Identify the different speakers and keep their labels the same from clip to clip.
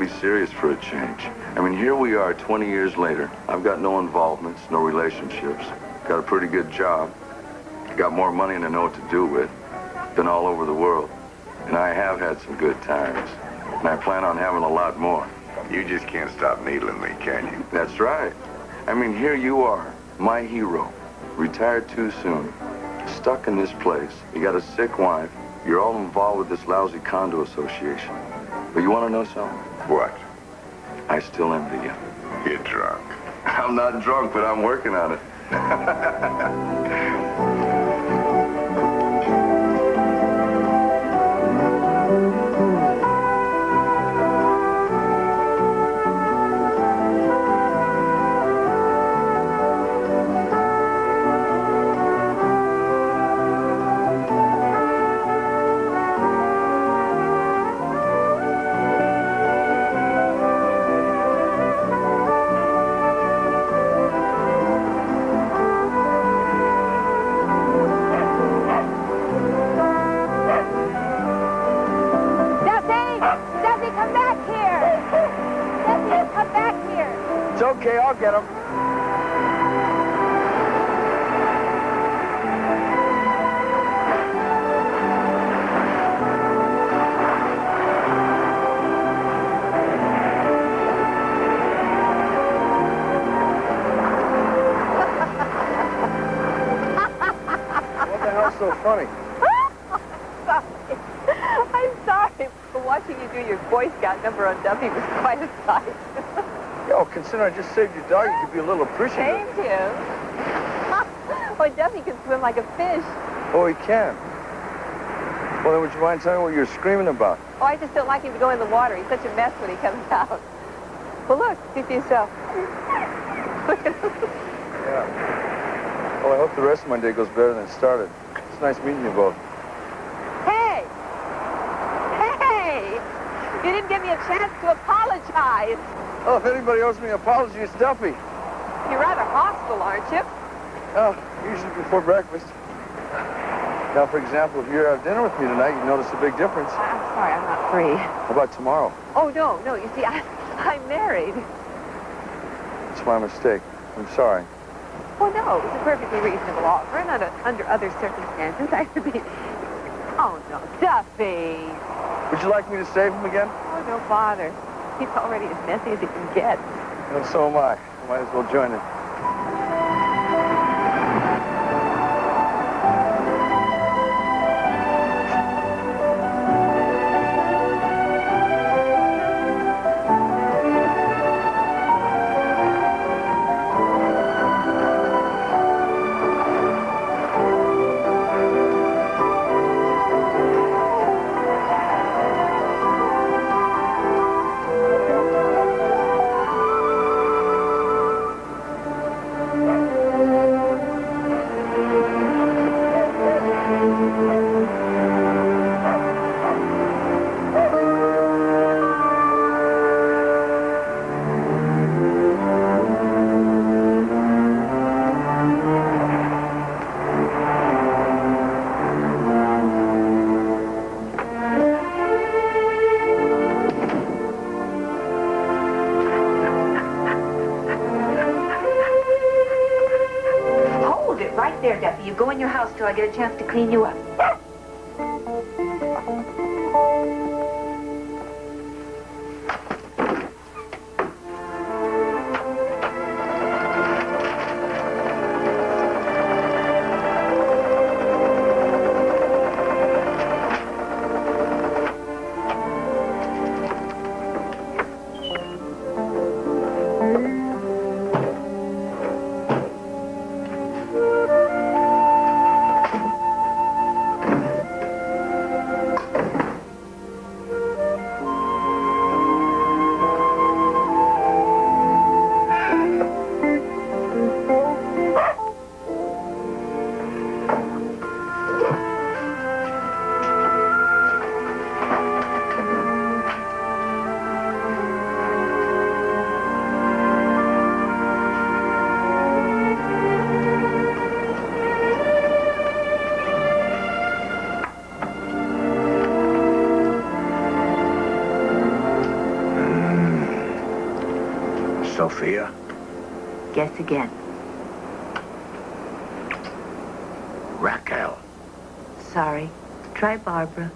Speaker 1: be serious for a change. I mean, here we are 20 years later. I've got no involvements, no relationships. Got a pretty good job. Got more money than I know what to do with. Been all over the world. And I have had some good times. And I plan on having a lot more.
Speaker 2: You just can't stop needling me, can you?
Speaker 1: That's right. I mean, here you are, my hero. Retired too soon. Stuck in this place. You got a sick wife. You're all involved with this lousy condo association. But you want to know something?
Speaker 2: What?
Speaker 1: I still envy you.
Speaker 2: You're drunk.
Speaker 1: I'm not drunk, but I'm working on it.
Speaker 3: Okay, I'll get him.
Speaker 1: What the hell's so funny?
Speaker 4: I'm sorry, but watching you do your Boy Scout number on Duffy was quite a sight.
Speaker 1: Yo, consider I just saved your dog, you could be a little appreciative.
Speaker 4: Saved you? Boy, Duffy can swim like a fish.
Speaker 1: Oh, he can. Well, then would you mind telling me what you're screaming about?
Speaker 4: Oh, I just don't like him to go in the water. He's such a mess when he comes out. Well, look, see for yourself.
Speaker 1: Yeah. Well, I hope the rest of my day goes better than it started. It's nice meeting you both.
Speaker 4: Hey! Hey! You didn't give me a chance to apologize.
Speaker 1: Oh, if anybody owes me an apology, it's Duffy.
Speaker 4: You're rather hostile, aren't you?
Speaker 1: Oh, usually before breakfast. Now, for example, if you're at dinner with me tonight, you notice a big difference.
Speaker 4: I'm sorry, I'm not free.
Speaker 1: How about tomorrow?
Speaker 4: Oh, no, you see, I'm married.
Speaker 1: It's my mistake. I'm sorry.
Speaker 4: Oh, no, it was a perfectly reasonable offer, and under other circumstances, I would be... Oh, no, Duffy!
Speaker 1: Would you like me to save him again?
Speaker 4: Oh, no bother. He's already as messy as he can get.
Speaker 1: And so am I. I might as well join it.
Speaker 5: There, Duffy. You go in your house till I get a chance to clean you up.
Speaker 3: Sophia?
Speaker 5: Guess again.
Speaker 3: Raquel.
Speaker 5: Sorry. Try Barbara.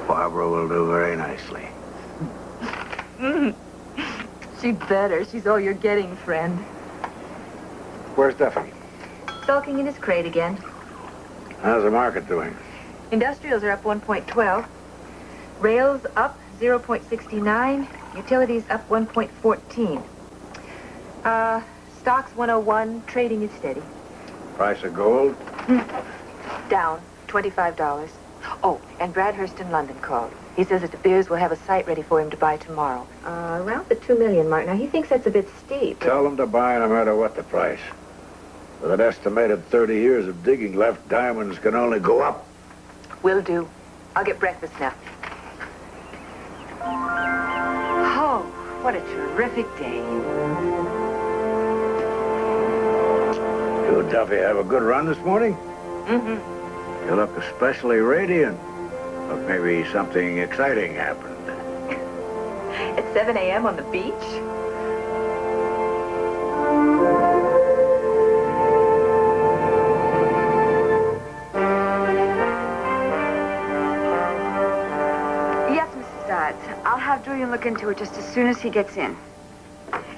Speaker 3: Barbara will do very nicely.
Speaker 5: She better. She's all you're getting, friend.
Speaker 3: Where's Duffy?
Speaker 5: Sulking in his crate again.
Speaker 3: How's the market doing?
Speaker 5: Industrials are up 1.12. Rails up 0.69. Utilities up 1.14. Stocks 101. Trading is steady.
Speaker 3: Price of gold?
Speaker 5: Down $25. Oh, and Bradhurst in London called. He says that De Beers will have a site ready for him to buy tomorrow. Around the $2 million mark. Now, he thinks that's a bit steep.
Speaker 3: Tell them to buy no matter what the price. With an estimated 30 years of digging left, diamonds can only go up.
Speaker 5: Will do. I'll get breakfast now. Oh, what a terrific day.
Speaker 3: You, Duffy, have a good run this morning?
Speaker 5: Mm-hmm.
Speaker 3: You look especially radiant. But maybe something exciting happened.
Speaker 5: At 7 a.m. on the beach?
Speaker 6: Yes, Mrs. Dodds. I'll have Julian look into it just as soon as he gets in.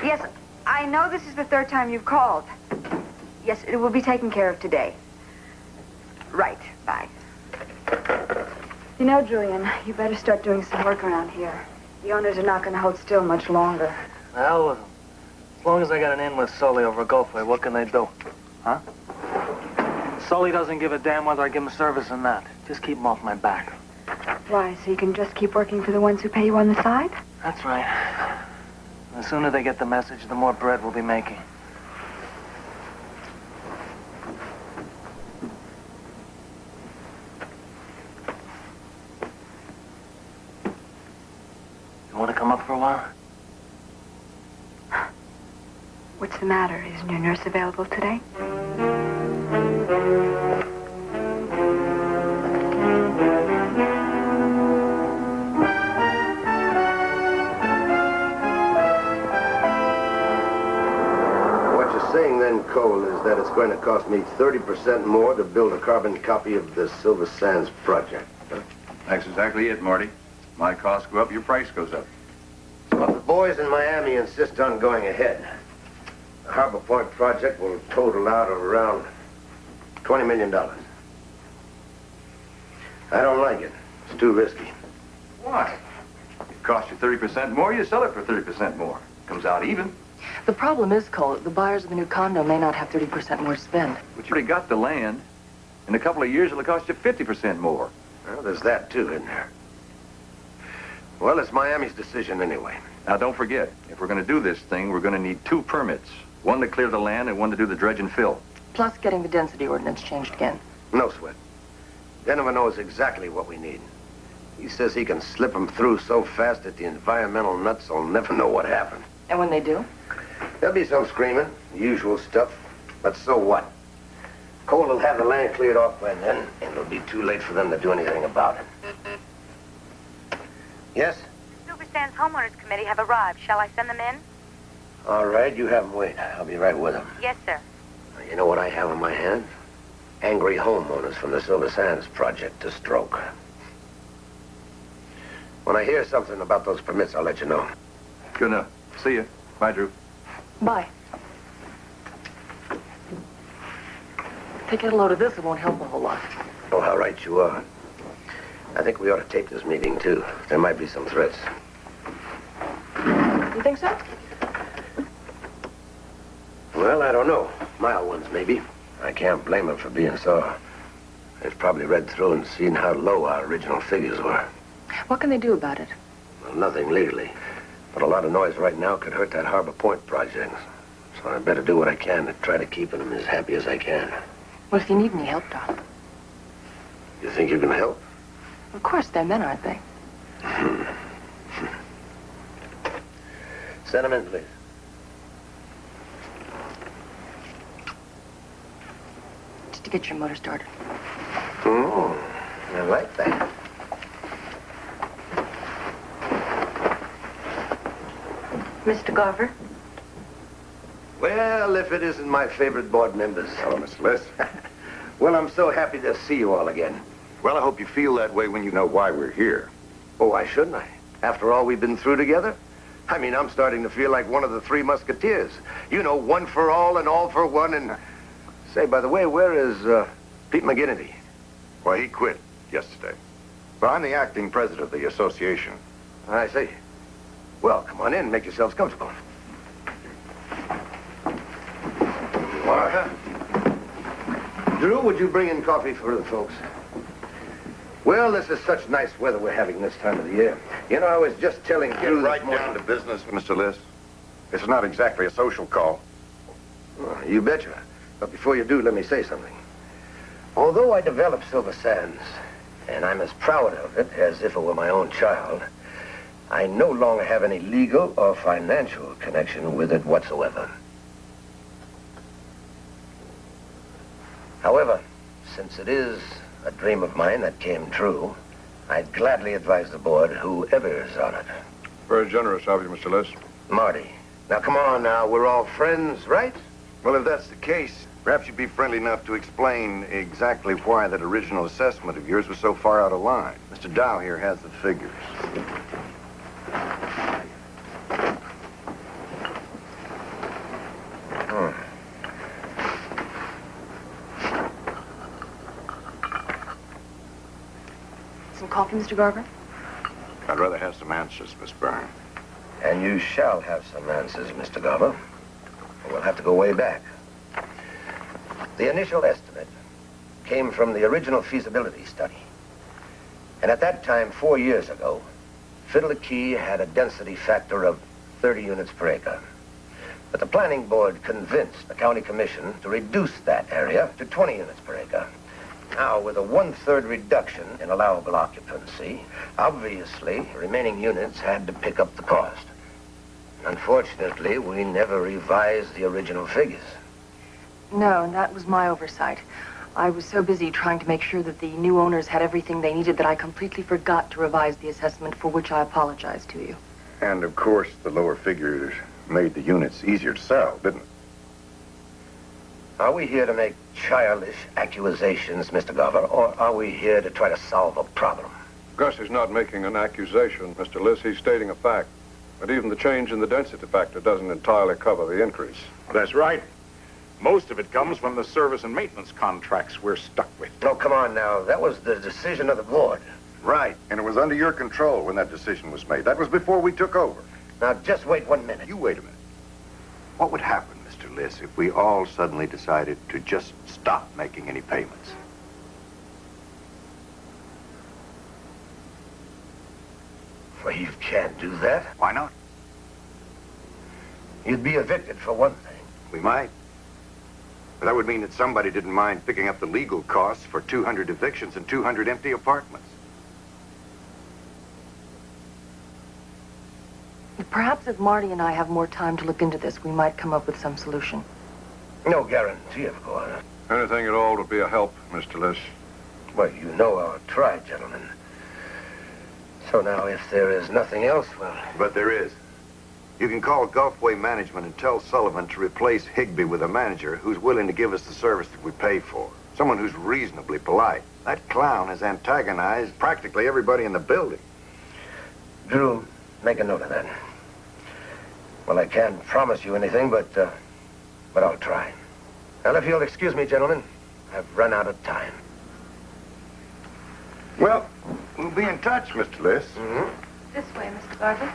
Speaker 6: Yes, I know this is the third time you've called. Yes, it will be taken care of today. Right, bye. You know, Julian, you better start doing some work around here. The owners are not going to hold still much longer.
Speaker 7: Hell with them. As long as I got an in with Sully over a Gulfway, what can they do? Huh? Sully doesn't give a damn whether I give him service or not. Just keep him off my back.
Speaker 6: Why, so you can just keep working for the ones who pay you on the side?
Speaker 7: That's right. The sooner they get the message, the more bread we'll be making. You want to come up for a while?
Speaker 6: What's the matter? Isn't your nurse available today?
Speaker 8: What you're saying then, Cole, is that it's going to cost me 30% more to build a carbon copy of the Silver Sands project. Huh?
Speaker 1: That's exactly it, Marty. My costs go up, your price goes up.
Speaker 8: Well, the boys in Miami insist on going ahead. The Harbor Point project will total out around $20 million. I don't like it. It's too risky.
Speaker 1: Why? It costs you 30% more, you sell it for 30% more. Comes out even.
Speaker 9: The problem is, Cole, the buyers of the new condo may not have 30% more to spend.
Speaker 1: But you already got the land. In a couple of years, it'll cost you 50% more.
Speaker 8: Well, there's that, too, isn't there? Well, it's Miami's decision anyway.
Speaker 1: Now, don't forget, if we're going to do this thing, we're going to need 2 permits. One to clear the land and one to do the dredge and fill.
Speaker 9: Plus getting the density ordinance changed again.
Speaker 8: No sweat. Denver knows exactly what we need. He says he can slip them through so fast that the environmental nuts will never know what happened.
Speaker 9: And when they do?
Speaker 8: There'll be some screaming, the usual stuff. But so what? Cole will have the land cleared off by then, and it'll be too late for them to do anything about it. Yes?
Speaker 10: Silver Sands Homeowners Committee have arrived. Shall I send them in?
Speaker 8: All right, you have them wait. I'll be right with them.
Speaker 10: Yes, sir.
Speaker 8: You know what I have in my hands? Angry homeowners from the Silver Sands project to stroke. When I hear something about those permits, I'll let you know.
Speaker 1: Good enough. See you. Bye, Drew.
Speaker 9: Bye. If they get a load of this, it won't help a whole lot.
Speaker 8: Oh, how right you are. I think we ought to tape this meeting, too. There might be some threats.
Speaker 9: You think so?
Speaker 8: Well, I don't know. Mild ones, maybe. I can't blame them for being sore. They've probably read through and seen how low our original figures were.
Speaker 9: What can they do about it?
Speaker 8: Well, nothing legally. But a lot of noise right now could hurt that Harbor Point project. So I better do what I can to try to keep them as happy as I can.
Speaker 9: Well, if you need any help, Doc.
Speaker 8: You think you can help?
Speaker 9: Of course, they're men, aren't they?
Speaker 8: Send them in, please.
Speaker 9: Just to get your motor started.
Speaker 8: Oh, I like that.
Speaker 5: Mr. Garver?
Speaker 8: Well, if it isn't my favorite board members.
Speaker 2: Hello, Mr. Liss.
Speaker 8: Well, I'm so happy to see you all again.
Speaker 2: Well, I hope you feel that way when you know why we're here.
Speaker 8: Oh, why shouldn't I? After all we've been through together? I mean, I'm starting to feel like one of the three musketeers. You know, one for all and all for one and... Say, by the way, where is Pete McGinnity?
Speaker 2: Why, he quit yesterday. Well, I'm the acting president of the association.
Speaker 8: I see. Well, come on in. Make yourselves comfortable. Martha? Drew, would you bring in coffee for the folks? Well, this is such nice weather we're having this time of the year. You know, I was just telling Drew
Speaker 2: Get right
Speaker 8: this morning...
Speaker 2: down to business, Mr. Liss. It's not exactly a social call.
Speaker 8: Oh, you betcha. But before you do, let me say something. Although I developed Silver Sands, and I'm as proud of it as if it were my own child, I no longer have any legal or financial connection with it whatsoever. However, since it is a dream of mine that came true, I'd gladly advise the board, whoever is on it.
Speaker 3: Very generous of you, Mr. Liss.
Speaker 8: Marty, now come on now, we're all friends, right?
Speaker 2: Well, if that's the case, perhaps you'd be friendly enough to explain exactly why that original assessment of yours was so far out of line. Mr. Dow here has the figures.
Speaker 5: Some coffee, Mr. Garver?
Speaker 2: I'd rather have some answers, Miss Byrne.
Speaker 8: And you shall have some answers, Mr. Garber. We'll have to go way back. The initial estimate came from the original feasibility study. And at that time, 4 years ago, Fiddler Key had a density factor of 30 units per acre. But the planning board convinced the county commission to reduce that area to 20 units per acre. Now, with a 1/3 reduction in allowable occupancy, obviously, remaining units had to pick up the cost. Unfortunately, we never revised the original figures.
Speaker 5: No, that was my oversight. I was so busy trying to make sure that the new owners had everything they needed that I completely forgot to revise the assessment, for which I apologize to you.
Speaker 2: And, of course, the lower figures made the units easier to sell, didn't it?
Speaker 8: Are we here to make childish accusations, Mr. Garver, or are we here to try to solve a problem?
Speaker 3: Gus is not making an accusation, Mr. Liss. He's stating a fact. But even the change in the density factor doesn't entirely cover the increase.
Speaker 11: That's right. Most of it comes from the service and maintenance contracts we're stuck with.
Speaker 8: Oh, come on now. That was the decision of the board.
Speaker 2: Right, and it was under your control when that decision was made. That was before we took over.
Speaker 8: Now, just wait 1 minute.
Speaker 2: You wait a minute. What would happen, Mr. Liss, if we all suddenly decided to just stop making any payments?
Speaker 8: Well, you can't do that.
Speaker 2: Why not?
Speaker 8: You'd be evicted, for one thing.
Speaker 2: We might. But that would mean that somebody didn't mind picking up the legal costs for 200 evictions and 200 empty apartments.
Speaker 5: Perhaps if Marty and I have more time to look into this, we might come up with some solution.
Speaker 8: No guarantee, of course.
Speaker 3: Anything at all would be a help, Mr. Liss.
Speaker 8: Well, you know I'll try, gentlemen. So now, if there is nothing else, well...
Speaker 2: But there is. You can call Gulfway Management and tell Sullivan to replace Higby with a manager who's willing to give us the service that we pay for. Someone who's reasonably polite. That clown has antagonized practically everybody in the building.
Speaker 8: Drew, make a note of that. Well, I can't promise you anything, but I'll try. Well, if you'll excuse me, gentlemen, I've run out of time.
Speaker 2: Well, we'll be in touch, Mr. Liss.
Speaker 5: This way, Mr. Garver.